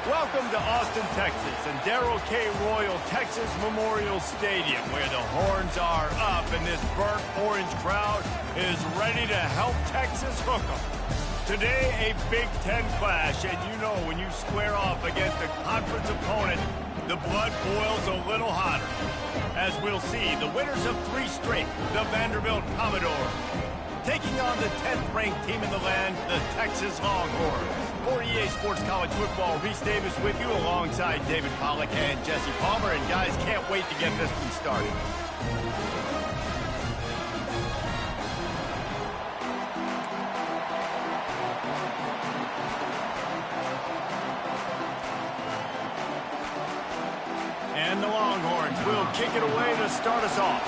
Welcome to Austin, Texas, and Darrell K. Royal Texas Memorial Stadium, where the horns are up and this burnt orange crowd is ready to help Texas hook 'em. Today, a Big Ten clash, and you know when you square off against a conference opponent, the blood boils a little hotter. As we'll see, the winners of 3 straight, the Vanderbilt Commodores, taking on the 10th-ranked team in the land, the Texas Longhorns. For EA Sports College Football, Reese Davis with you alongside David Pollack and Jesse Palmer. And guys, can't wait to get this one started. And the Longhorns will kick it away to start us off.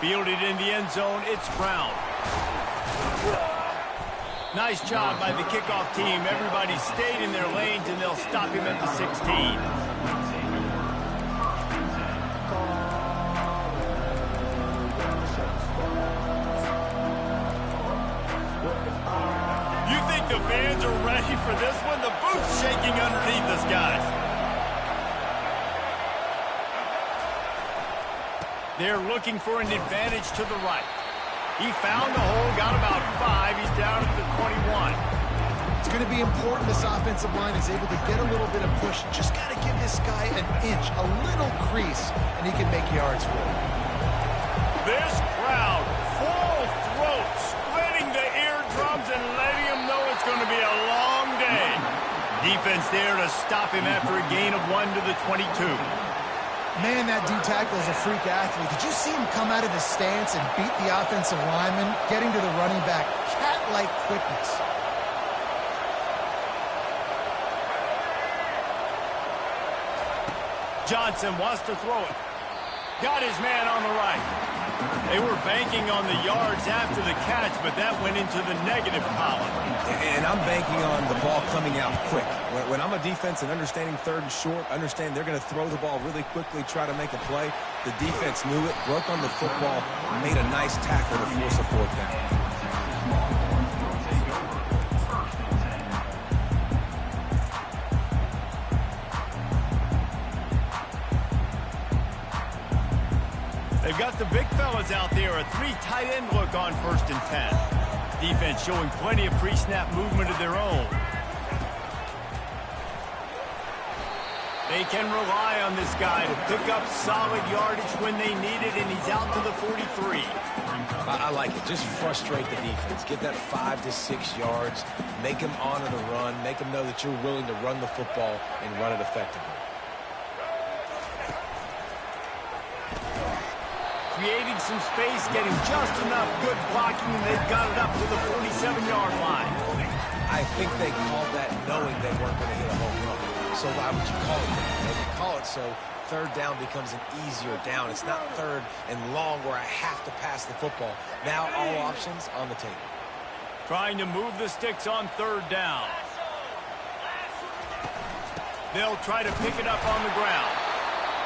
Fielded in the end zone, it's Brown. Nice job by the kickoff team. Everybody stayed in their lanes, and they'll stop him at the 16. You think the fans are ready for this one? The booth's shaking underneath us, guys. They're looking for an advantage to the right. He found the hole, got about 5. He's down at the 21. It's going to be important this offensive line is able to get a little bit of push. Just got to give this guy an inch, a little crease, and he can make yards for it. This crowd, full throat, splitting the eardrums and letting him know it's going to be a long day. Defense there to stop him after a gain of 1 to the 22. Man, that D-tackle is a freak athlete. Did you see him come out of his stance and beat the offensive lineman, getting to the running back? Cat-like quickness. Johnson wants to throw it. Got his man on the right. They were banking on the yards after the catch, but that went into the negative column. And I'm banking on the ball coming out quick. When I'm a defense and understanding 3rd and short, understand they're going to throw the ball really quickly, try to make a play. The defense knew it, broke on the football, made a nice tackle to force a 4th down. They've got the big fellas out there, a 3 tight end look on 1st and 10. Defense showing plenty of pre-snap movement of their own. They can rely on this guy to pick up solid yardage when they need it, and he's out to the 43. I like it. Just frustrate the defense. Get that 5 to 6 yards. Make them honor the run. Make them know that you're willing to run the football and run it effectively. Creating some space, getting just enough good blocking, and they've got it up to the 47-yard line. I think they called that knowing they weren't going to hit a home run. So why would you call it that? They call it so 3rd down becomes an easier down. It's not 3rd and long where I have to pass the football. Now all options on the table. Trying to move the sticks on 3rd down. They'll try to pick it up on the ground.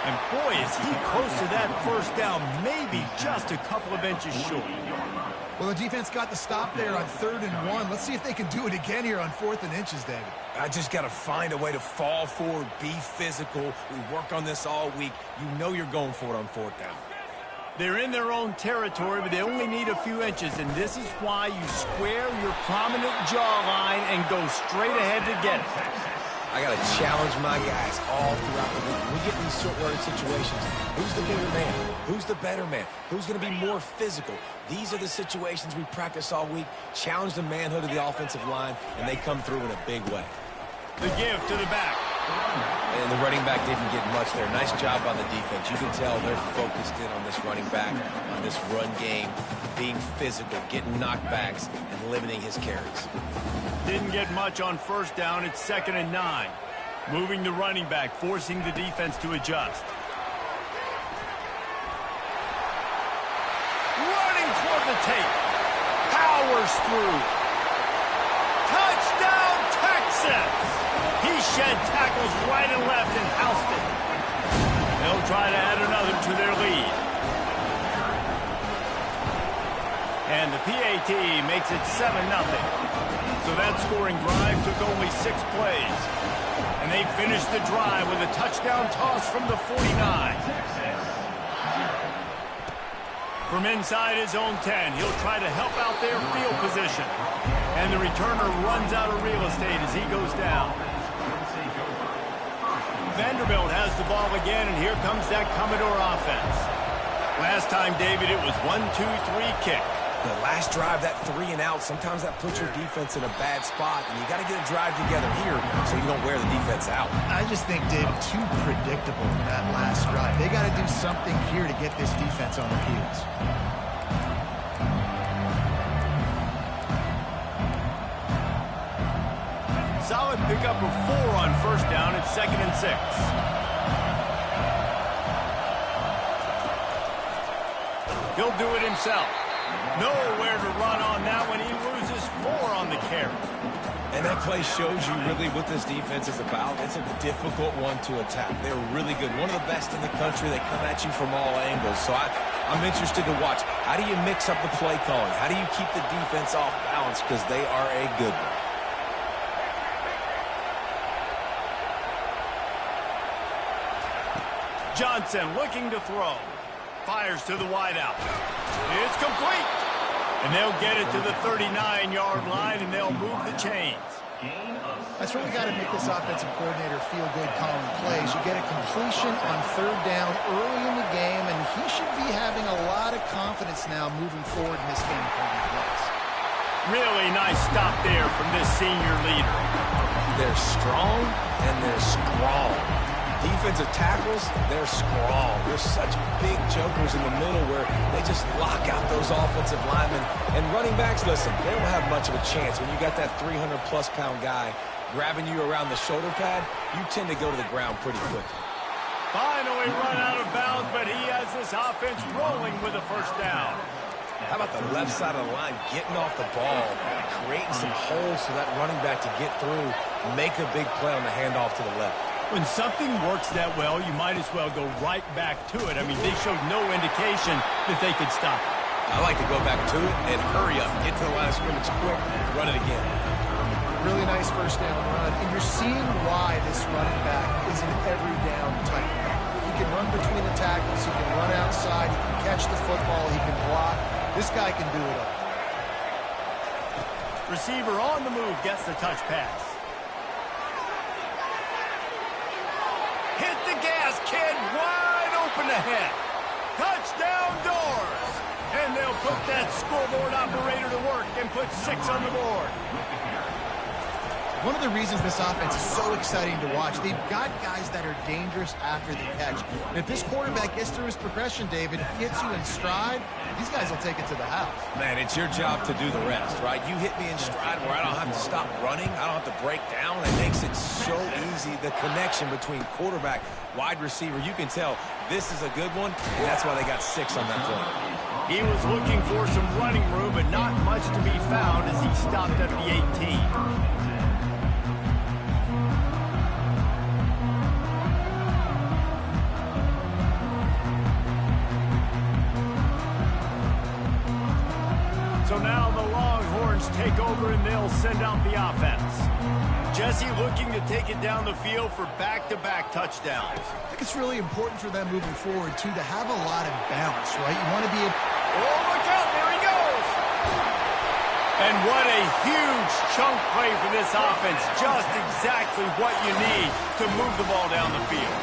And boy, is he close to that 1st down, maybe just a couple of inches short. Well, the defense got the stop there on 3rd and 1. Let's see if they can do it again here on 4th and inches, David. I just got to find a way to fall forward, be physical. We work on this all week. You know you're going for it on 4th down. They're in their own territory, but they only need a few inches, and this is why you square your prominent jawline and go straight ahead to get it. I got to challenge my guys all throughout the week. When we get in these short yardage situations, who's the bigger man? Who's the better man? Who's going to be more physical? These are the situations we practice all week. Challenge the manhood of the offensive line, and they come through in a big way. The give to the back. And the running back didn't get much there. Nice job on the defense. You can tell they're focused in on this running back, on this run game, being physical, getting knockbacks, and limiting his carries. Didn't get much on 1st down. It's 2nd and 9. Moving the running back, forcing the defense to adjust. Running toward the tape. Powers through. Touchdown, Texas! He shed tackles right and left and housed it. They'll try to add another to their lead. And the PAT makes it 7-0. So that scoring drive took only 6 plays. And they finished the drive with a touchdown toss from the 49. From inside his own 10, he'll try to help out their field position. And the returner runs out of real estate as he goes down. Vanderbilt has the ball again, and here comes that Commodore offense. Last time, David, it was 1-2-3 kick. The last drive, that 3-and-out, sometimes that puts your defense in a bad spot, and you got to get a drive together here so you don't wear the defense out. I just think, David, too predictable in that last drive. They got to do something here to get this defense on their heels. Solid pickup of 4 on first down at 2nd and 6. He'll do it himself. Nowhere to run on that one. He loses 4 on the carry. And that play shows you really what this defense is about. It's a difficult one to attack. They're really good. One of the best in the country. They come at you from all angles. So I'm interested to watch. How do you mix up the play calling? How do you keep the defense off balance? Because they are a good one. Johnson looking to throw. Fires to the wideout. It's complete. And they'll get it to the 39-yard line, and they'll move the chains. That's what we got to make this offensive coordinator feel good calling plays. You get a completion on 3rd down early in the game, and he should be having a lot of confidence now moving forward in this game calling plays. Really nice stop there from this senior leader. They're strong, and they're strong. Defensive tackles, they're strong. They're such big jokers in the middle where they just lock out those offensive linemen. And running backs, listen, they don't have much of a chance. When you got that 300-plus pound guy grabbing you around the shoulder pad, you tend to go to the ground pretty quickly. Finally run out of bounds, but he has this offense rolling with a first down. How about the left side of the line getting off the ball, creating some holes for that running back to get through, make a big play on the handoff to the left. When something works that well, you might as well go right back to it. I mean, they showed no indication that they could stop it. I like to go back to it and hurry up, get to the line of scrimmage quick, run it again. Really nice first down run, and you're seeing why this running back is an every down type. He can run between the tackles, he can run outside, he can catch the football, he can block. This guy can do it all. Receiver on the move gets the touch pass. Hit the gas, kid, wide open ahead. Touchdown doors. And they'll put that scoreboard operator to work and put 6 on the board. One of the reasons this offense is so exciting to watch, they've got guys that are dangerous after the catch. And if this quarterback gets through his progression, David, gets you in stride, these guys will take it to the house. Man, it's your job to do the rest, right? You hit me in stride where I don't have to stop running. I don't have to break down. It makes it so easy. The connection between quarterback, wide receiver, you can tell this is a good one, and that's why they got 6 on that play. He was looking for some running room, but not much to be found as he stopped at the 18. So now the Longhorns take over and they'll send out the offense. Jesse looking to take it down the field for back-to-back touchdowns. I think it's really important for them moving forward, too, to have a lot of balance, right? You want to be Oh, look out, there he goes! And what a huge chunk play for this offense. Just exactly what you need to move the ball down the field.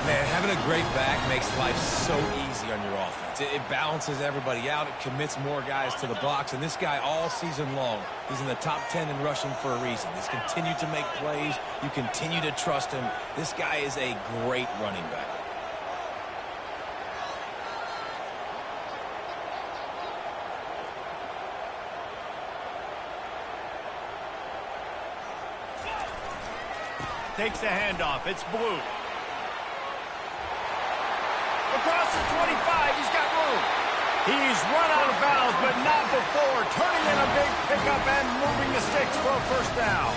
Man, having a great back makes life so easy on your offense. It balances everybody out. It commits more guys to the box. And this guy all season long, he's in the top 10 in rushing for a reason. He's continued to make plays. You continue to trust him. This guy is a great running back. Takes the handoff. It's Blue. Across the 25, he's got room. He's run out of bounds, but not before. Turning in a big pickup and moving the sticks for a first down.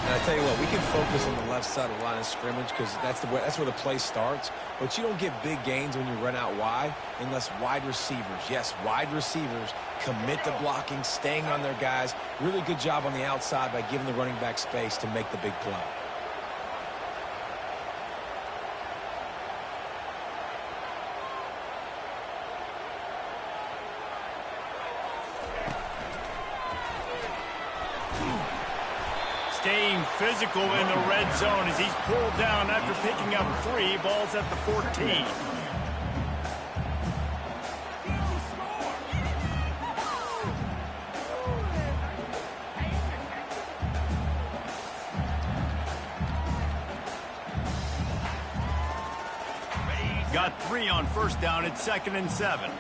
And I tell you what, we can focus on the left side of the line of scrimmage because that's where the play starts. But you don't get big gains when you run out wide unless wide receivers, yes, wide receivers, commit to blocking, staying on their guys. Really good job on the outside by giving the running back space to make the big play. Staying physical in the red zone as he's pulled down after picking up 3 balls at the 14. Got 3 on first down. It's 2nd and 7.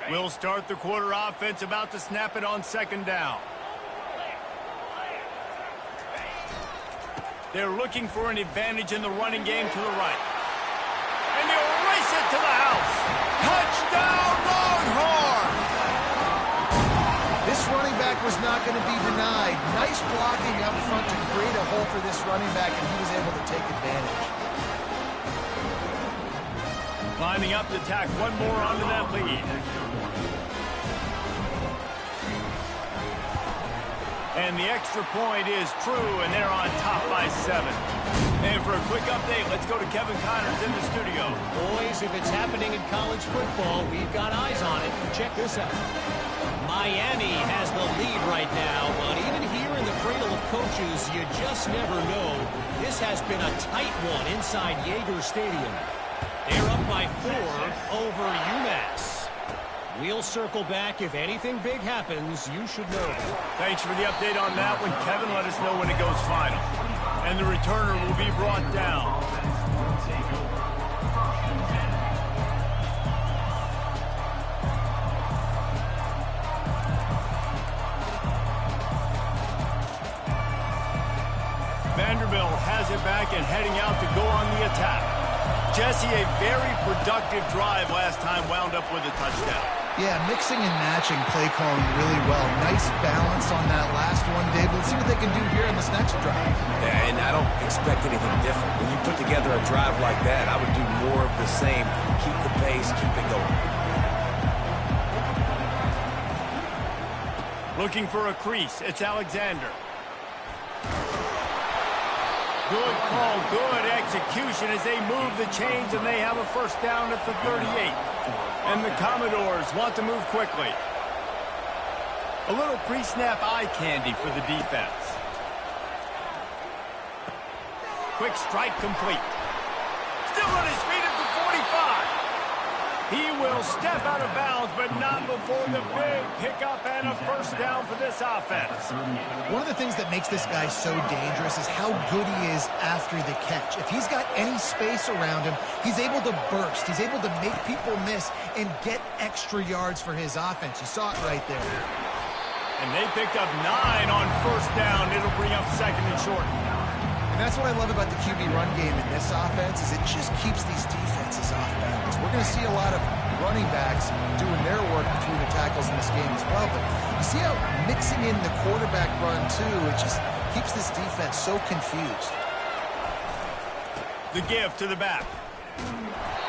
We'll start the quarter offense, about to snap it on 2nd down. They're looking for an advantage in the running game to the right. And they'll race it to the house. Touchdown, Longhorn! This running back was not going to be denied. Nice blocking up front to create a hole for this running back, and he was able to take advantage. Lining up to tack one more onto that lead. And the extra point is true, and they're on top by 7. And for a quick update, let's go to Kevin Connors in the studio. Boys, if it's happening in college football, we've got eyes on it. Check this out. Miami has the lead right now, but even here in the cradle of coaches, you just never know. This has been a tight one inside Yager Stadium. They're up by 4 over UMass. We'll circle back. If anything big happens, you should know. Thanks for the update on that one, Kevin. Let us know when it goes final. And the returner will be brought down. Vanderbilt has it back and heading out to go on the attack. Jesse, a very productive drive last time, wound up with a touchdown. Yeah, mixing and matching play calling really well. Nice balance on that last one, Dave. Let's see what they can do here in this next drive. Yeah, and I don't expect anything different. When you put together a drive like that, I would do more of the same. Keep the pace, keep it going. Looking for a crease. It's Alexander. Good call, good execution as they move the chains, and they have a first down at the 38. And the Commodores want to move quickly. A little pre-snap eye candy for the defense. Quick strike complete. Still on his feet at the 45. He will step out of bounds, but not before the big pickup and a first down for this offense. One of the things that makes this guy so dangerous is how good he is after the catch. If he's got any space around him, he's able to burst. He's able to make people miss and get extra yards for his offense. You saw it right there. And they picked up 9 on first down. It'll bring up 2nd and short. And that's what I love about the QB run game in this offense is it just keeps these defenses off balance. We're going to see a lot of running backs doing their work between the tackles in this game as well. But you see how mixing in the quarterback run, too, it just keeps this defense so confused. The give to the back.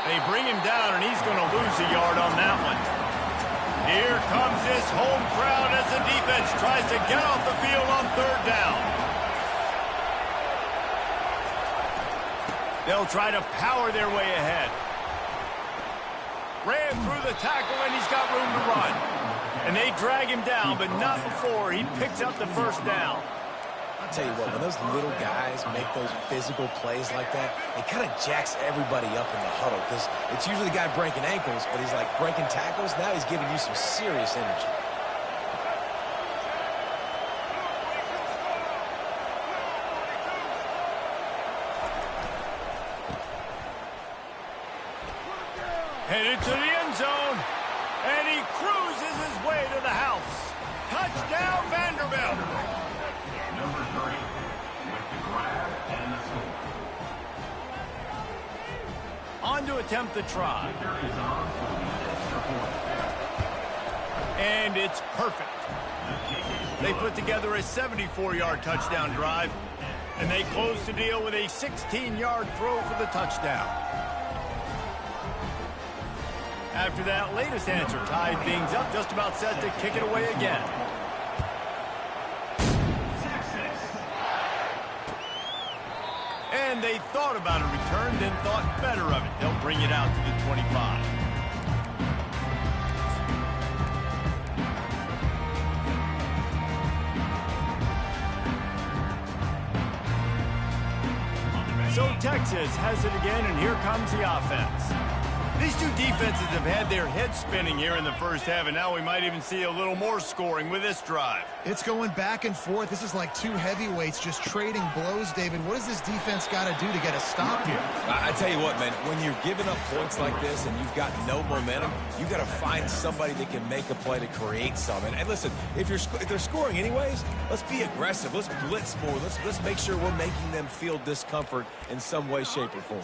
They bring him down, and he's going to lose a yard on that one. Here comes this home crowd as the defense tries to get off the field on 3rd down. They'll try to power their way ahead. Ran through the tackle, and he's got room to run. And they drag him down, but not before he picks up the first down. I'll tell you what, when those little guys make those physical plays like that, it kind of jacks everybody up in the huddle because it's usually the guy breaking ankles, but he's like breaking tackles. Now he's giving you some serious energy. Headed to the end zone, and he cruises his way to the house. Touchdown, Vanderbilt. Number 30 with the grab and the score. On to attempt the try. Kicker is on for the extra point. And it's perfect. They put together a 74-yard touchdown drive, and they close the deal with a 16-yard throw for the touchdown. After that latest answer tied things up, just about set to kick it away again. And they thought about a return, then thought better of it. They'll bring it out to the 25. So Texas has it again, and here comes the offense. These two defenses have had their heads spinning here in the first half, and now we might even see a little more scoring with this drive. It's going back and forth. This is like two heavyweights just trading blows, David. What does this defense got to do to get a stop here? I tell you what, man, when you're giving up points like this and you've got no momentum, you got to find somebody that can make a play to create something. And listen, if they're scoring anyways, let's be aggressive. Let's blitz more. Let's make sure we're making them feel discomfort in some way, shape, or form.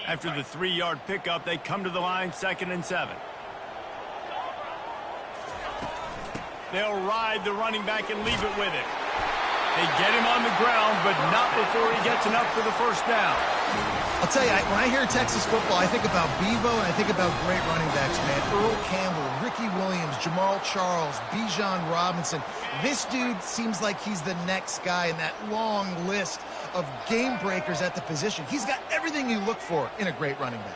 After the 3-yard pickup, they come to the line, 2nd and 7. They'll ride the running back and leave it with him. They get him on the ground, but not before he gets enough for the first down. I'll tell you, when I hear Texas football, I think about Bevo and I think about great running backs, man. Earl Campbell, Ricky Williams, Jamal Charles, Bijan Robinson. This dude seems like he's the next guy in that long list of game breakers at the position. He's got everything you look for in a great running back.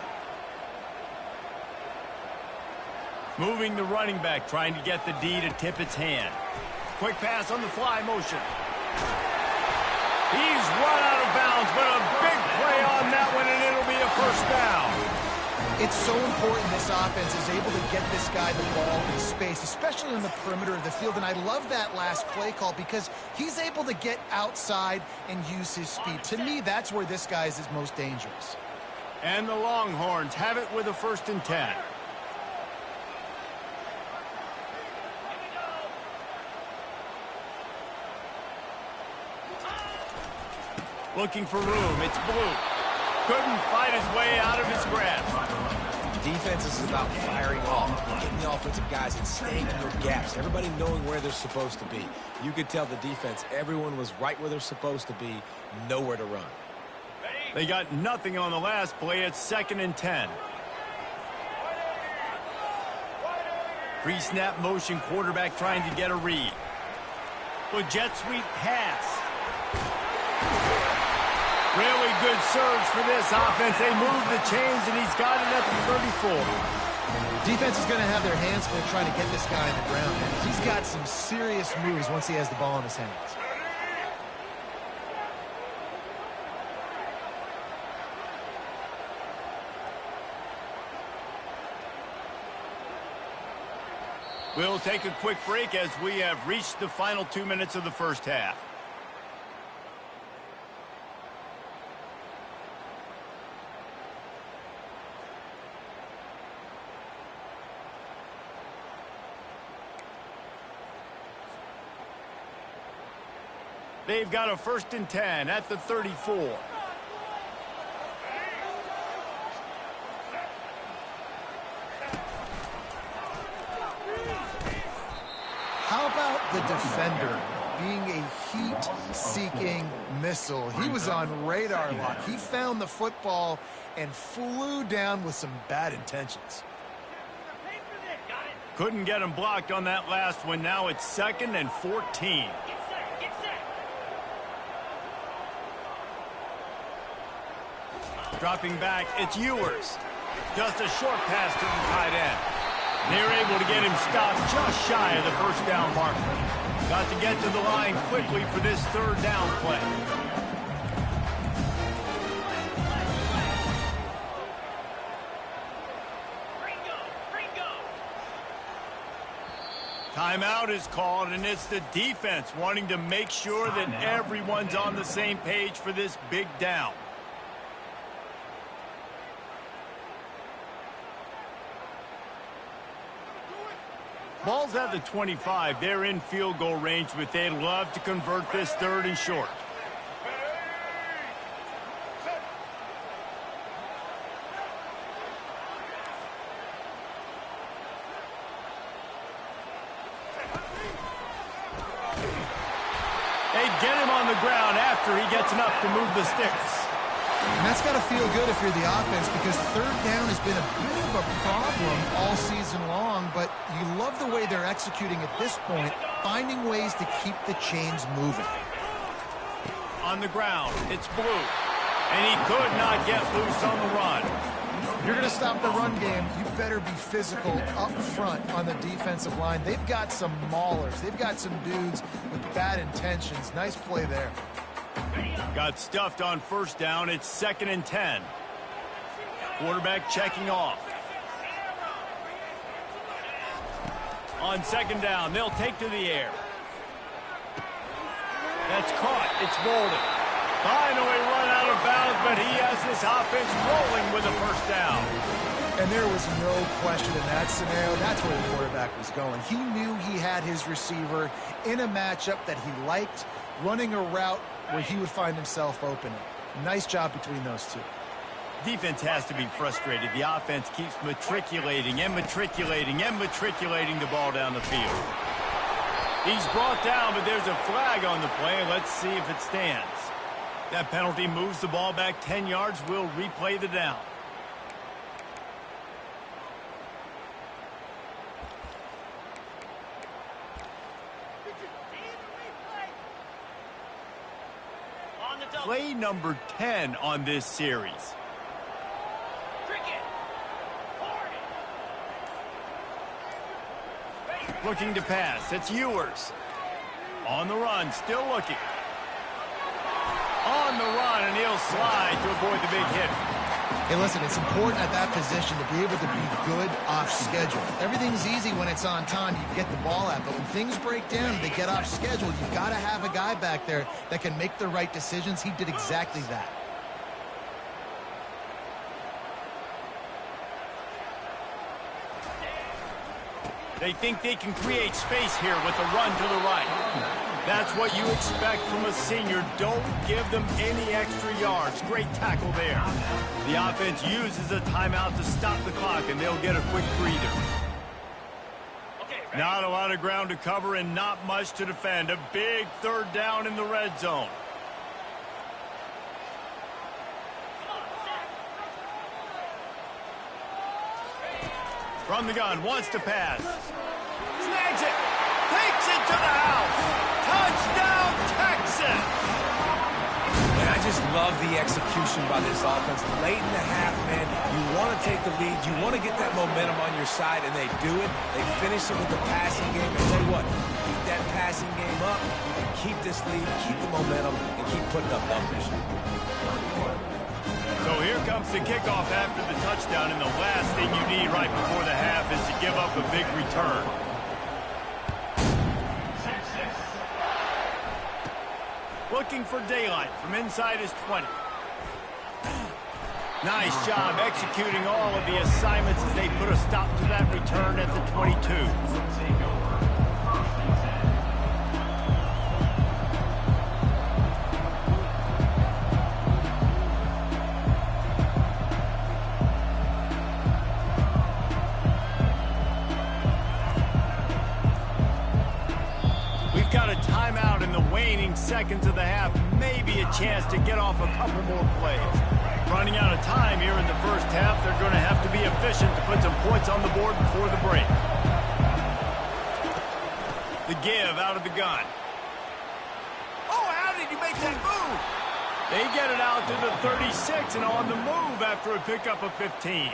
Moving the running back, trying to get the D to tip its hand. Quick pass on the fly motion. He's run out of bounds, but a big play on that one, and it'll be a first down. It's so important this offense is able to get this guy the ball in space, especially on the perimeter of the field. And I love that last play call because he's able to get outside and use his speed. To me, that's where this guy is his most dangerous. And the Longhorns have it with a 1st and 10. Looking for room. It's Blue. Couldn't fight his way out of his grasp. Defense is about firing off, getting the offensive guys and staying in their gaps, everybody knowing where they're supposed to be. You could tell the defense, everyone was right where they're supposed to be, nowhere to run. They got nothing on the last play. It's 2nd and 10. Pre-snap motion, quarterback trying to get a read. With jet sweep pass. Really good surge for this offense. They move the chains, and he's got it at the 34. Defense is going to have their hands full trying to get this guy on the ground, man. He's got some serious moves once he has the ball in his hands. We'll take a quick break as we have reached the final 2 minutes of the first half. They've got a 1st and 10 at the 34. How about the defender being a heat-seeking missile? He was on radar lock. He found the football and flew down with some bad intentions. Couldn't get him blocked on that last one. Now it's 2nd and 14. Dropping back, it's Ewers. Just a short pass to the tight end. They're able to get him stopped just shy of the first down marker. Got to get to the line quickly for this third down play. Timeout is called, and it's the defense wanting to make sure that everyone's on the same page for this big down. Ball's at the 25. They're in field goal range, but they'd love to convert this third and short. They get him on the ground after he gets enough to move the sticks. And that's got to feel good if you're the offense, because third down has been a bit of a problem all season long, but you love the way they're executing at this point, finding ways to keep the chains moving. On the ground, it's Blue, and he could not get loose on the run. If you're going to stop the run game, you better be physical up front on the defensive line. They've got some maulers. They've got some dudes with bad intentions. Nice play there. Got stuffed on first down. It's 2nd and 10. Quarterback checking off. On second down, they'll take to the air. That's caught. It's Bolden. Finally run out of bounds, but he has this offense rolling with a first down. And there was no question in that scenario. That's where the quarterback was going. He knew he had his receiver in a matchup that he liked, running a route where he would find himself open. Nice job between those two. Defense has to be frustrated. The offense keeps matriculating and matriculating and matriculating the ball down the field. He's brought down, but there's a flag on the play. Let's see if it stands. That penalty moves the ball back 10 yards. We'll replay the down. Play number 10 on this series. Looking to pass. It's Ewers. On the run, still looking. On the run, and he'll slide to avoid the big hit. Hey, listen, it's important at that position to be able to be good off schedule. Everything's easy when it's on time. You get the ball out, but when things break down and they get off schedule, you've got to have a guy back there that can make the right decisions. He did exactly that. They think they can create space here with a run to the right. That's what you expect from a senior. Don't give them any extra yards. Great tackle there. The offense uses a timeout to stop the clock, and they'll get a quick breather. Not a lot of ground to cover and not much to defend. A big third down in the red zone. From the gun, wants to pass. Snags it. Takes it to the house. Touchdown, Texas! And I just love the execution by this offense. Late in the half, man, you want to take the lead. You want to get that momentum on your side, and they do it. They finish it with the passing game. And tell you what, keep that passing game up. You can keep this lead, keep the momentum, and keep putting up numbers. So here comes the kickoff after the touchdown, and the last thing you need right before the half is to give up a big return. Looking for daylight from inside his 20. Nice job executing all of the assignments as they put a stop to that return at the 22. We've got a timeout in the waning seconds of the half. Maybe a chance to get off a couple more plays. Running out of time here in the first half. They're going to have to be efficient to put some points on the board before the break. The give out of the gun. Oh, how did he make that move? They get it out to the 36 and on the move after a pickup of 15.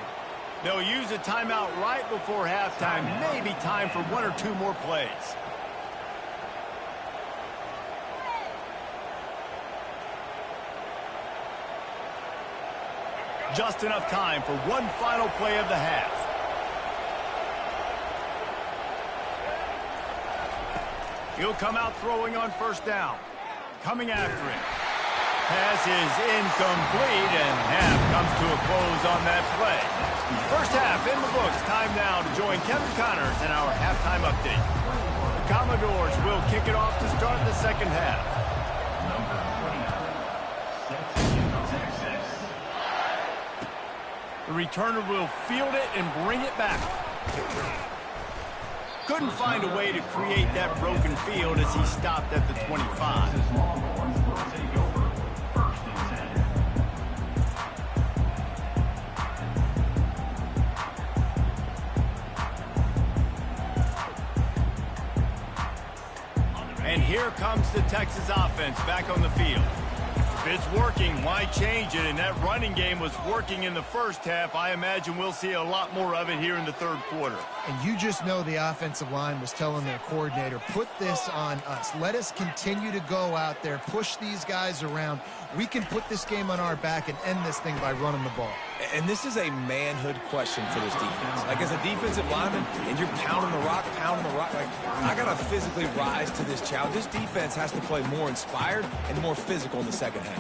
They'll use a timeout right before halftime. Maybe time for one or two more plays. Just enough time for one final play of the half. He'll come out throwing on first down. Coming after it. Pass is incomplete, and half comes to a close on that play. First half in the books. Time now to join Kevin Connors in our halftime update. The Commodores will kick it off to start the second half. The returner will field it and bring it back. Couldn't find a way to create that broken field as he stopped at the 25. And here comes the Texas offense back on the field. If it's working, why change it? And that running game was working in the first half. I imagine we'll see a lot more of it here in the third quarter. And you just know the offensive line was telling their coordinator, put this on us. Let us continue to go out there, push these guys around. We can put this game on our back and end this thing by running the ball. And this is a manhood question for this defense. Like, as a defensive lineman, and you're pounding the rock, like, I got to physically rise to this challenge. This defense has to play more inspired and more physical in the second half.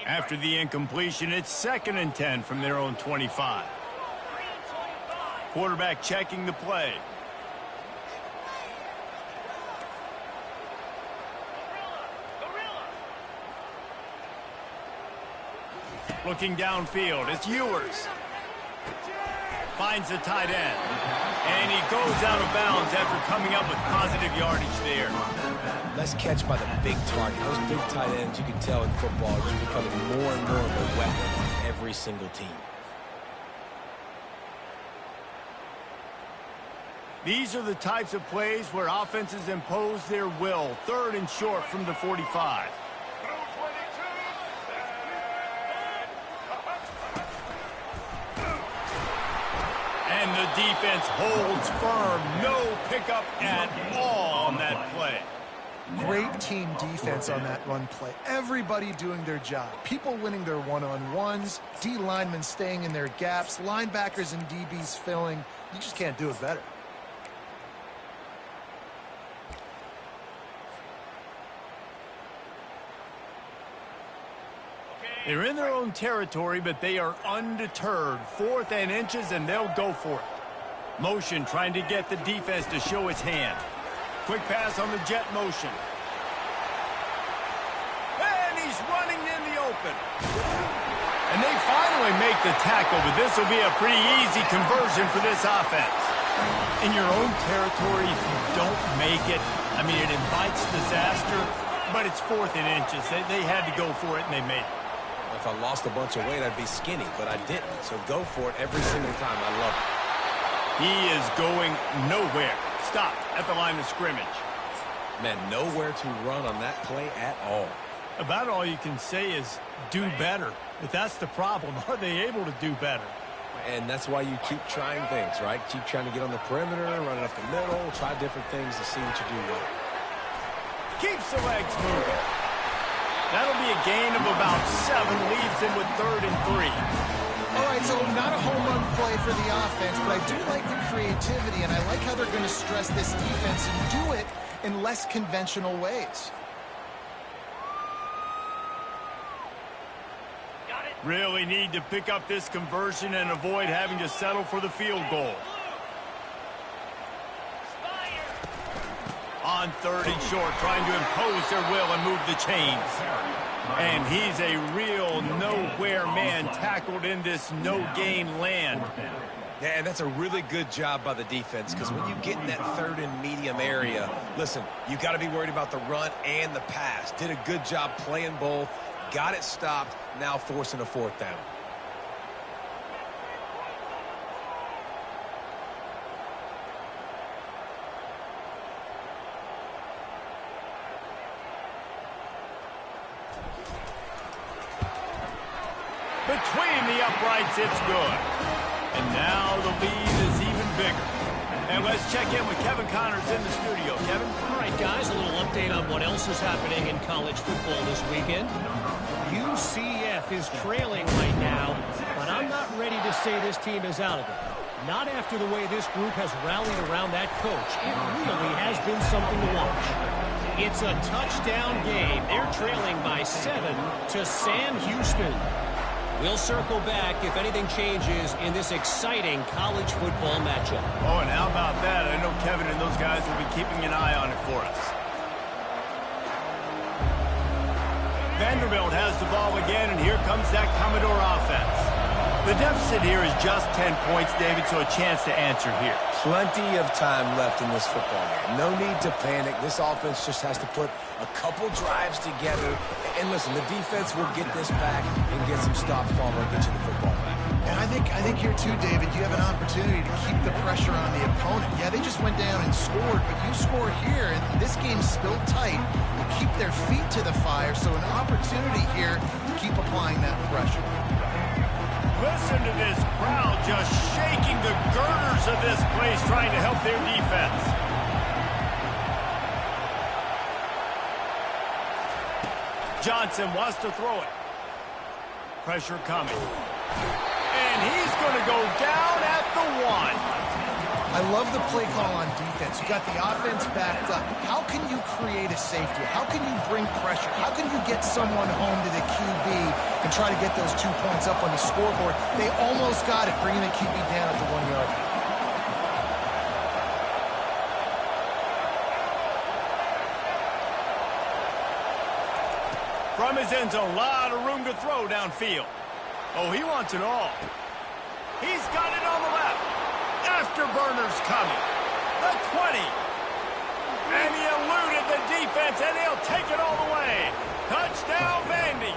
After the incompletion, it's 2nd and 10 from their own 25. Quarterback checking the play. Looking downfield, it's Ewers. Finds the tight end. And he goes out of bounds after coming up with positive yardage there. Nice catch by the big target. Those big tight ends, you can tell in football, are just becoming more and more of a weapon on every single team. These are the types of plays where offenses impose their will. 3rd and short from the 45. And the defense holds firm. No pickup at all on that play. Great team defense on that run play. Everybody doing their job. People winning their one-on-ones, D linemen staying in their gaps, linebackers and DBs filling. You just can't do it better. They're in their own territory, but they are undeterred. 4th and inches, and they'll go for it. Motion trying to get the defense to show its hand. Quick pass on the jet motion. And he's running in the open. And they finally make the tackle, but this will be a pretty easy conversion for this offense. In your own territory, if you don't make it, I mean, it invites disaster, but it's 4th and inches. They had to go for it, and they made it. If I lost a bunch of weight, I'd be skinny, but I didn't. So go for it every single time. I love it. He is going nowhere. Stop at the line of scrimmage. Man, nowhere to run on that play at all. About all you can say is do better. But that's the problem. Are they able to do better? And that's why you keep trying things, right? Keep trying to get on the perimeter, run it up the middle, try different things to see what you do well. Keeps the legs moving. That'll be a gain of about 7, leaves him with 3rd and 3. All right, so not a home run play for the offense, but I do like the creativity, and I like how they're going to stress this defense and do it in less conventional ways. Really need to pick up this conversion and avoid having to settle for the field goal. On 3rd and short, trying to impose their will and move the chains. And he's a real nowhere man, tackled in this no-gain land. Yeah, and that's a really good job by the defense, because when you get in that 3rd and medium area, listen, you got to be worried about the run and the pass. Did a good job playing both, got it stopped, now forcing a 4th down. Between the uprights, it's good. And now the lead is even bigger. And let's check in with Kevin Connors in the studio. Kevin? All right, guys, a little update on what else is happening in college football this weekend. UCF is trailing right now, but I'm not ready to say this team is out of it. Not after the way this group has rallied around that coach. It really has been something to watch. It's a touchdown game. They're trailing by 7 to Sam Houston. We'll circle back if anything changes in this exciting college football matchup. Oh, and how about that? I know Kevin and those guys will be keeping an eye on it for us. Vanderbilt has the ball again, and here comes that Commodore offense. The deficit here is just 10 points, David, so a chance to answer here. Plenty of time left in this football game. No need to panic. This offense just has to put a couple drives together. And listen, the defense will get this back and get some stops, Palmer, and get you the football back. And I think here too, David, you have an opportunity to keep the pressure on the opponent. Yeah, they just went down and scored, but you score here, and this game's still tight. You keep their feet to the fire, so an opportunity here to keep applying that pressure. Listen to this crowd just shaking the girders of this place, trying to help their defense. Johnson wants to throw it. Pressure coming. And he's going to go down at the 1. I love the play call on defense. You got the offense backed up. How can you create a safety? How can you bring pressure? How can you get someone home to the QB and try to get those 2 points up on the scoreboard? They almost got it, bringing the QB down at the 1 yard. From his end zone, a lot of room to throw downfield. Oh, he wants it all. He's got it on the left. Afterburner's coming. The 20. And he eluded the defense, and he'll take it all the way. Touchdown, Vandy.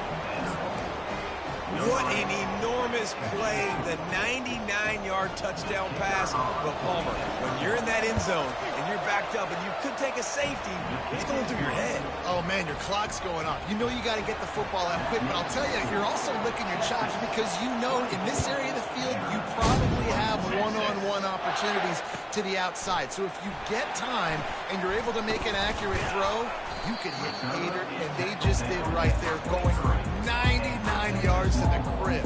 What an enormous play, the 99-yard touchdown pass. But Palmer, when you're in that end zone and you're backed up and you could take a safety, it's going through your head. Oh, man, your clock's going off. You know you got to get the football out quick, but I'll tell you, you're also licking your chops because you know in this area of the field, you probably have one-on-one opportunities to the outside. So if you get time and you're able to make an accurate throw, you can hit Gator, and they just did right there, going 99 yards to the crib.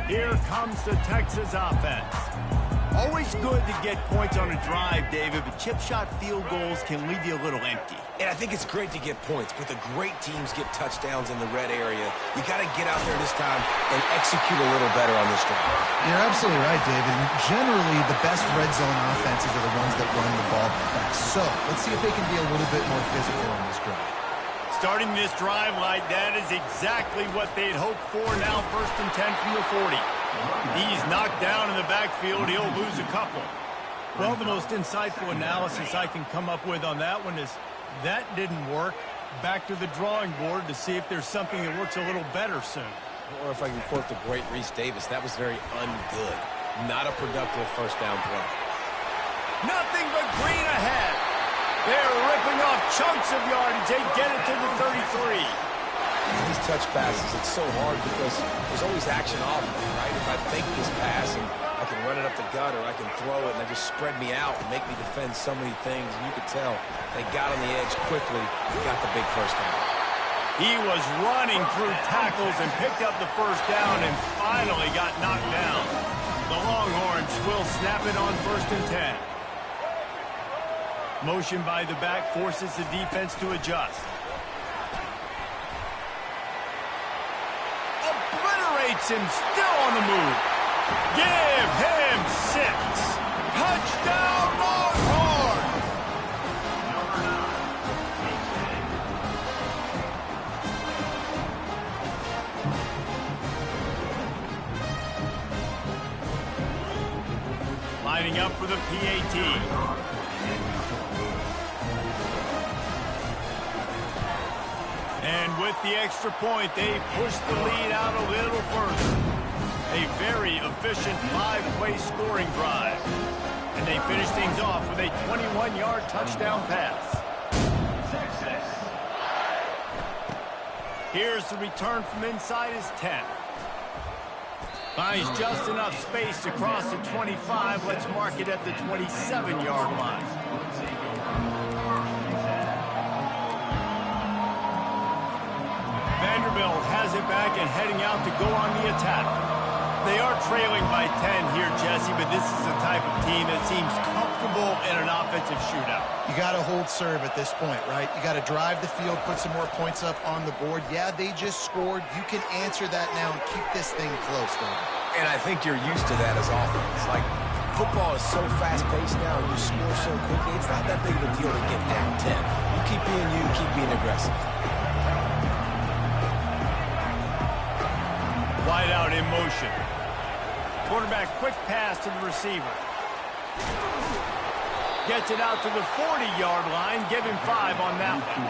Here comes the Texas offense. Always good to get points on a drive, David, but chip shot field goals can leave you a little empty. And I think it's great to get points, but the great teams get touchdowns in the red area. You got to get out there this time and execute a little better on this drive. You're absolutely right, David. And generally, the best red zone offenses are the ones that run the ball back. So let's see if they can be a little bit more physical on this drive. Starting this drive like that is exactly what they'd hoped for. Now 1st and 10 from the 40. He's knocked down in the backfield. He'll lose a couple. Well, the most insightful analysis I can come up with on that one is that didn't work. Back to the drawing board to see if there's something that works a little better soon. Or if I can quote the great Reese Davis, that was very ungood. Not a productive first down play. Nothing but green ahead. They're ripping off chunks of yardage. They get it to the 33. These touch passes, it's so hard because there's always action off of it, right? If I fake this pass and I can run it up the gut or I can throw it and they just spread me out and make me defend so many things. And you could tell they got on the edge quickly and got the big first down. He was running through tackles and picked up the first down and finally got knocked down. The Longhorns will snap it on 1st and 10. Motion by the back forces the defense to adjust. Obliterates him, still on the move. Give him 6. Touchdown, Longhorns! Lining up for the PAT. And with the extra point, they push the lead out a little further. A very efficient 5-play scoring drive. And they finish things off with a 21-yard touchdown pass. Here's the return from inside his 10. Finds just enough space to cross the 25. Let's mark it at the 27-yard line. Vanderbilt has it back and heading out to go on the attack. They are trailing by 10 here, Jesse, but this is the type of team that seems comfortable in an offensive shootout. You got to hold serve at this point, right? You got to drive the field, put some more points up on the board. Yeah, they just scored. You can answer that now and keep this thing close, though. And I think you're used to that as offense. Like, football is so fast-paced now, and you score so quickly, it's not that big of a deal to get down 10. You keep being aggressive. Wide out in motion. Quarterback quick pass to the receiver. Gets it out to the 40-yard line. Give him 5 on that one.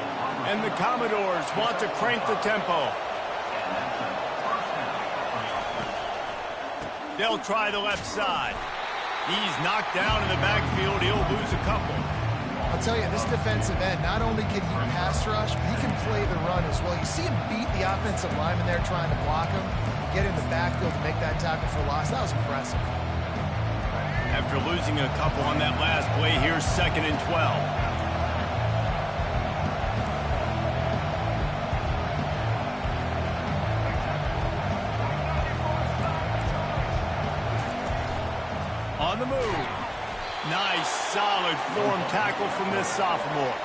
And the Commodores want to crank the tempo. They'll try the left side. He's knocked down in the backfield. He'll lose a couple. I'll tell you, this defensive end, not only can he pass rush, but he can play the run as well. You see him beat the offensive lineman there trying to block him, get in the backfield to make that tackle for loss. That was impressive. After losing a couple on that last play, here's 2nd and 12. On the move. Nice, solid form tackle from this sophomore.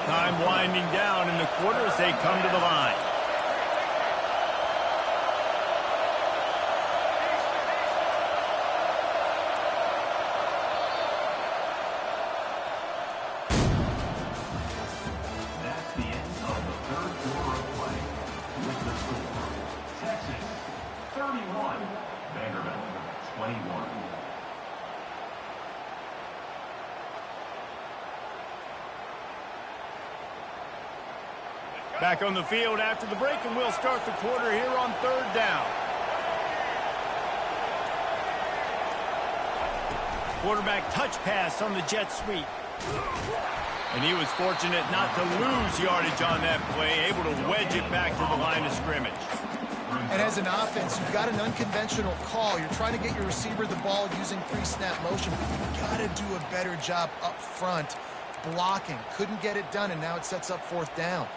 Time winding down in the quarter as they come to the line. That's the end of the third quarter of play. With the score, Texas 31, Vanderbilt 21. Back on the field after the break, and we'll start the quarter here on 3rd down. Quarterback touch pass on the jet sweep. And he was fortunate not to lose yardage on that play, able to wedge it back to the line of scrimmage. And as an offense, you've got an unconventional call. You're trying to get your receiver the ball using pre-snap motion, but you've got to do a better job up front blocking. Couldn't get it done, and now it sets up 4th down.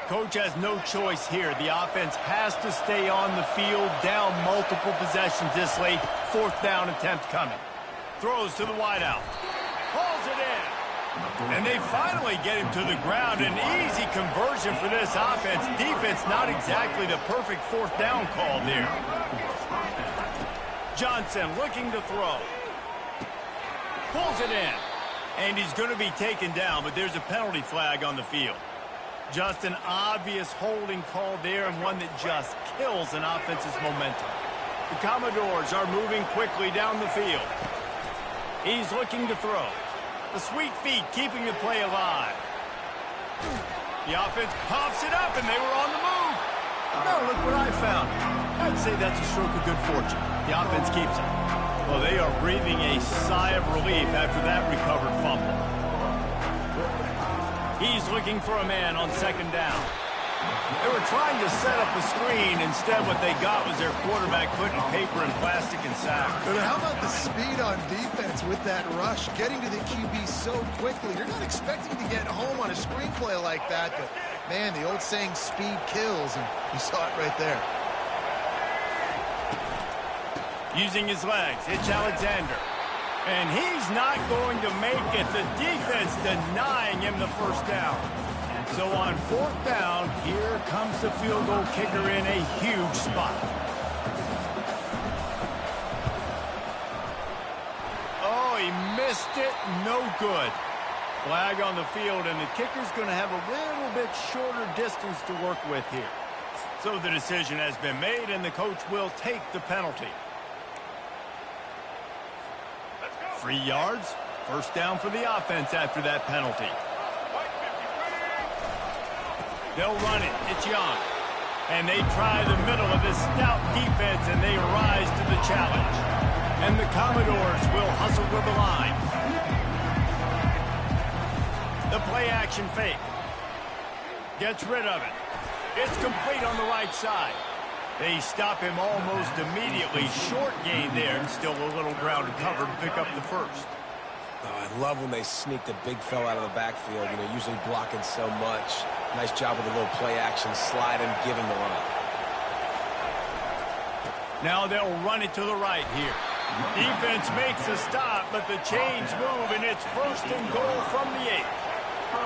Coach has no choice here. The offense has to stay on the field, down multiple possessions this late. 4th down attempt coming. Throws to the wideout. Hauls it in. And they finally get him to the ground. An easy conversion for this offense. Defense not exactly the perfect 4th down call there. Johnson looking to throw. Pulls it in. And he's going to be taken down, but there's a penalty flag on the field. Just an obvious holding call there, and one that just kills an offense's momentum. The Commodores are moving quickly down the field. He's looking to throw. The sweet feet keeping the play alive. The offense pops it up, and they were on the move. Now look what I found. I'd say that's a stroke of good fortune. The offense keeps it. Well, they are breathing a sigh of relief after that recovered fumble. He's looking for a man on 2nd down. They were trying to set up a screen. Instead, what they got was their quarterback putting paper and plastic and sack. But how about the speed on defense with that rush, getting to the QB so quickly? You're not expecting to get home on a screenplay like that, but, man, the old saying, speed kills, and you saw it right there. Using his legs, it's Alexander. And he's not going to make it. The defense denying him the 1st down. So on 4th down, here comes the field goal kicker in a huge spot. Oh, he missed it. No good. Flag on the field, and the kicker's going to have a little bit shorter distance to work with here. So the decision has been made, and the coach will take the penalty. 3 yards. 1st down for the offense after that penalty. They'll run it. It's Young. And they try the middle of this stout defense, and they rise to the challenge. And the Commodores will hustle to the line. The play action fake. Gets rid of it. It's complete on the right side. They stop him almost immediately. Short gain there, and still a little ground to cover to pick up the first. Oh, I love when they sneak the big fella out of the backfield. You know, usually blocking so much. Nice job with a little play action, slide and give him the run. Now they'll run it to the right here. Defense makes a stop, but the chains move, and it's first and goal from the 8.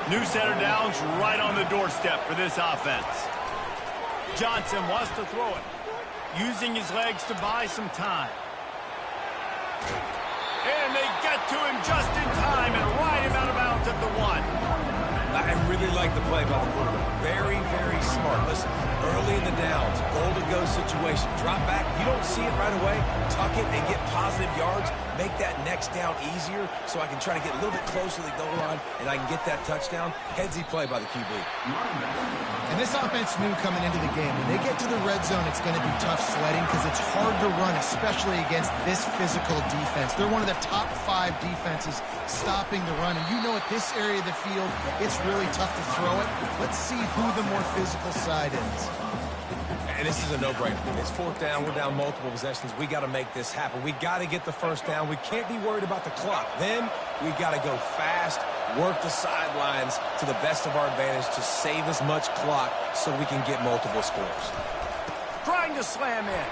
New set of downs right on the doorstep for this offense. Johnson wants to throw it, using his legs to buy some time. And they get to him just in time and ride him out of bounds at the 1. I really like the play by the quarterback. Very, very smart. Listen, early in the downs, goal-to-go situation. Drop back. You don't see it right away. Tuck it and get positive yards. Make that next down easier so I can try to get a little bit closer to the goal line and I can get that touchdown. Headsy play by the QB. And this offense knew coming into the game, when they get to the red zone, it's going to be tough sledding because it's hard to run, especially against this physical defense. They're one of the top 5 defenses stopping the run. And you know at this area of the field, it's really tough to throw it. Let's see who the more physical side is. And this is a no-brainer. It's 4th down. We're down multiple possessions. We got to make this happen. We got to get the first down. We can't be worried about the clock. Then we got to go fast, work the sidelines to the best of our advantage to save as much clock so we can get multiple scores. Trying to slam in.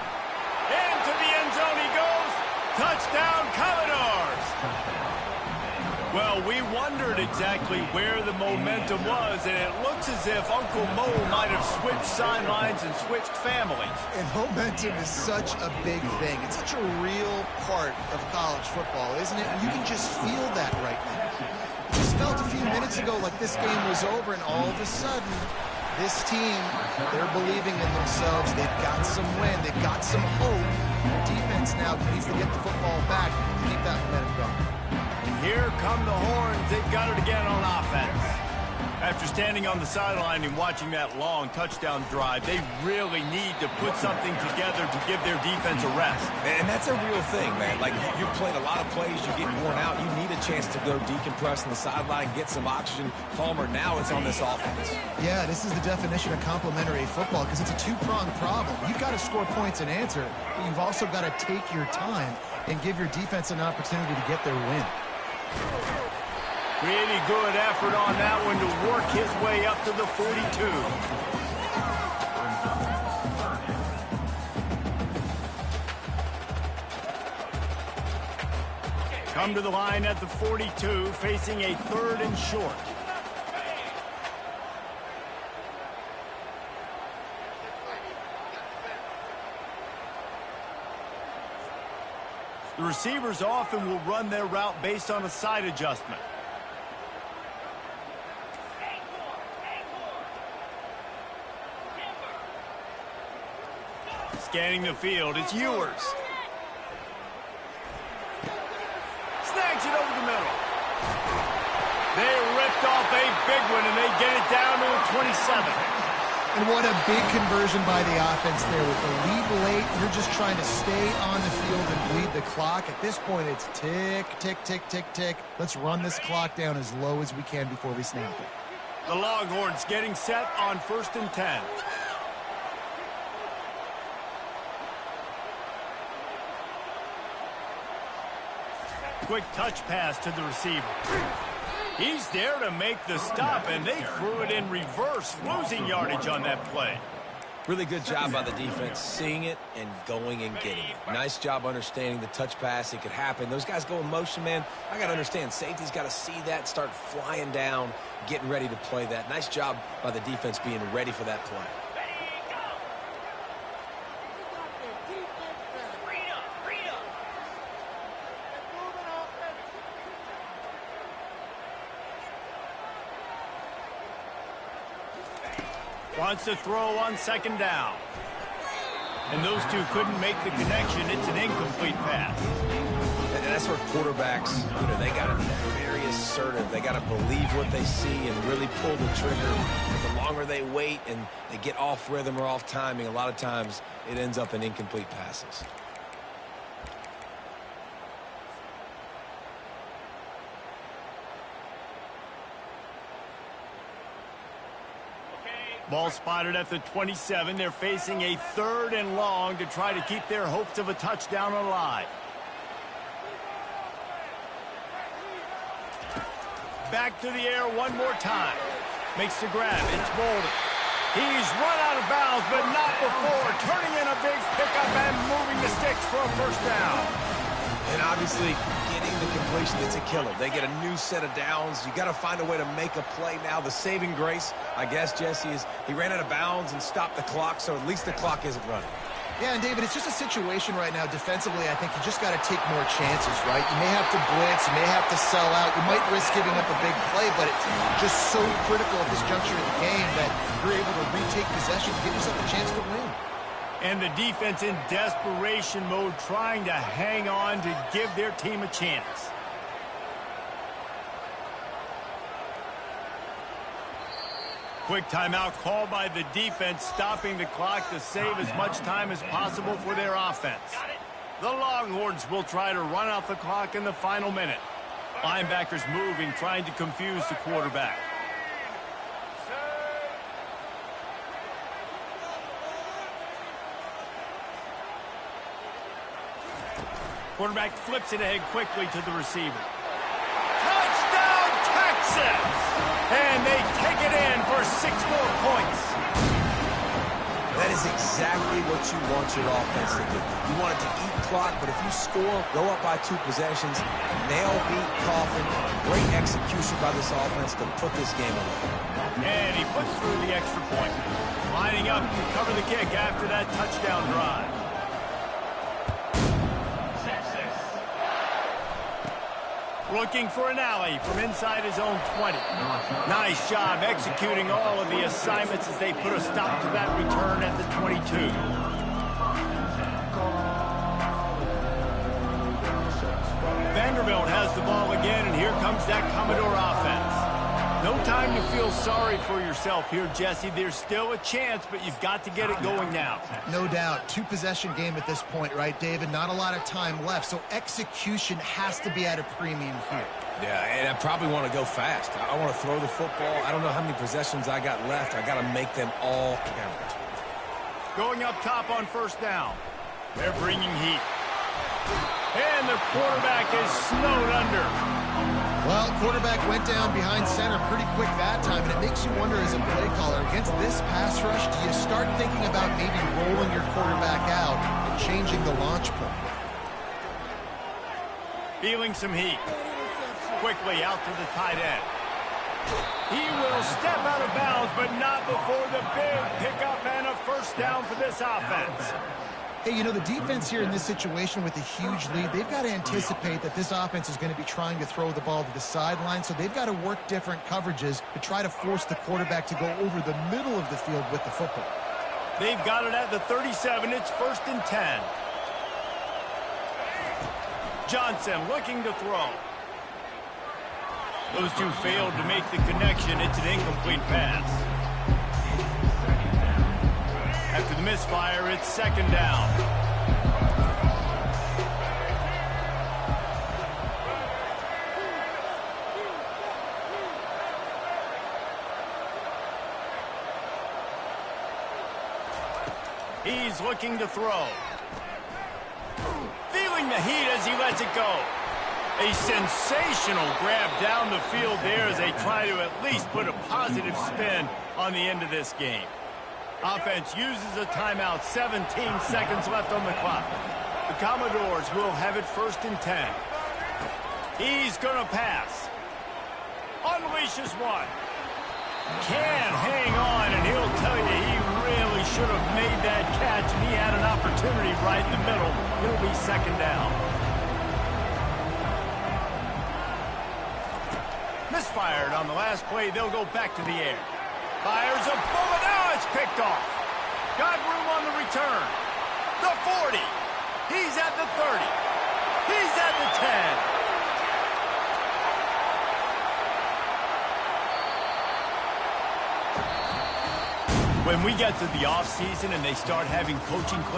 Into the end zone he goes. Touchdown, Commodores. Well, we wondered exactly where the momentum was, and it looks as if Uncle Mo might have switched sidelines and switched families. And momentum is such a big thing. It's such a real part of college football, isn't it? And you can just feel that right now. It just felt a few minutes ago like this game was over, and all of a sudden, this team, they're believing in themselves. They've got some wind. They've got some hope. Their defense now needs to get the football back to keep that momentum going. Here come the horns. They've got it again on offense. After standing on the sideline and watching that long touchdown drive, they really need to put something together to give their defense a rest. And that's a real thing, man. Like, you've played a lot of plays, you get worn out. You need a chance to go decompress on the sideline, get some oxygen. Palmer, now it's on this offense. Yeah, this is the definition of complementary football because it's a two-pronged problem. You've got to score points and answer, but you've also got to take your time and give your defense an opportunity to get their win. Pretty good effort on that one to work his way up to the 42. Come to the line at the 42, facing a 3rd and short. The receivers often will run their route based on a side adjustment. Scanning the field, it's Ewers. Snags it over the middle. They ripped off a big one, and they get it down to the 27. And what a big conversion by the offense there. With the lead late, you're just trying to stay on the field and bleed the clock. At this point, it's tick, tick, tick, tick, tick. Let's run this clock down as low as we can before we snap it. The Longhorns getting set on 1st and 10. Quick touch pass to the receiver. He's there to make the stop, and they threw it in reverse, losing yardage on that play. Really good job by the defense, seeing it and going and getting it. Nice job understanding the touch pass. It could happen. Those guys go in motion, man. I got to understand, safety's got to see that, start flying down, getting ready to play that. Nice job by the defense being ready for that play. Wants to throw on 2nd down. And those two couldn't make the connection. It's an incomplete pass. And that's where quarterbacks, they got to be very assertive. They got to believe what they see and really pull the trigger. The longer they wait and they get off rhythm or off timing, a lot of times it ends up in incomplete passes. Ball spotted at the 27. They're facing a 3rd and long to try to keep their hopes of a touchdown alive. Back to the air one more time. Makes the grab. It's Boulder. He's run out of bounds, but not before turning in a big pickup and moving the sticks for a first down. And obviously, getting the completion, it's a killer. They get a new set of downs. You got to find a way to make a play now. The saving grace, I guess, Jesse, is he ran out of bounds and stopped the clock, so at least the clock isn't running. Yeah, and David, it's just a situation right now defensively. I think you just got to take more chances, right? You may have to blitz, you may have to sell out, you might risk giving up a big play, but it's just so critical at this juncture of the game that you're able to retake possession to give yourself a chance to win. And the defense in desperation mode, trying to hang on to give their team a chance. Quick timeout called by the defense, stopping the clock to save as much time as possible for their offense. The Longhorns will try to run out the clock in the final minute. Linebackers moving, trying to confuse the quarterback. Quarterback flips it ahead quickly to the receiver. Touchdown, Texas! And they take it in for 6 more points. That is exactly what you want your offense to do. You want it to eat clock, but if you score, go up by 2 possessions, nail beat Coffin. Great execution by this offense to put this game away. And he puts through the extra point. Lining up to cover the kick after that touchdown drive. Looking for an alley from inside his own 20. Nice job executing all of the assignments as they put a stop to that return at the 22. Vanderbilt has the ball again, and here comes that Commodore offense. No time to feel sorry for yourself here, Jesse. There's still a chance, but you've got to get it going now. No doubt. 2-possession game at this point, right, David? Not a lot of time left, so execution has to be at a premium here. Yeah, and I probably want to go fast. I want to throw the football. I don't know how many possessions I got left. I got to make them all count. Going up top on first down. They're bringing heat. And the quarterback is snowed under. Well, quarterback went down behind center pretty quick that time, and it makes you wonder as a play caller, against this pass rush, do you start thinking about maybe rolling your quarterback out and changing the launch point? Feeling some heat. Quickly out to the tight end. He will step out of bounds, but not before the big pickup and a first down for this offense. Hey, you know, the defense here in this situation with a huge lead, they've got to anticipate that this offense is going to be trying to throw the ball to the sideline, so they've got to work different coverages to try to force the quarterback to go over the middle of the field with the football. They've got it at the 37. It's 1st and 10. Johnson looking to throw. Those two failed to make the connection. It's an incomplete pass. After the misfire, it's 2nd down. He's looking to throw. Feeling the heat as he lets it go. A sensational grab down the field there as they try to at least put a positive spin on the end of this game. Offense uses a timeout, 17 seconds left on the clock. The Commodores will have it 1st and 10. He's going to pass. Unleashes one. Can hang on, and he'll tell you he really should have made that catch, and he had an opportunity right in the middle. It'll be 2nd down. Misfired on the last play. They'll go back to the air. Fires a bullet. Now it's picked off. Got room on the return. The 40. He's at the 30. He's at the 10. When we get to the offseason and they start having coaching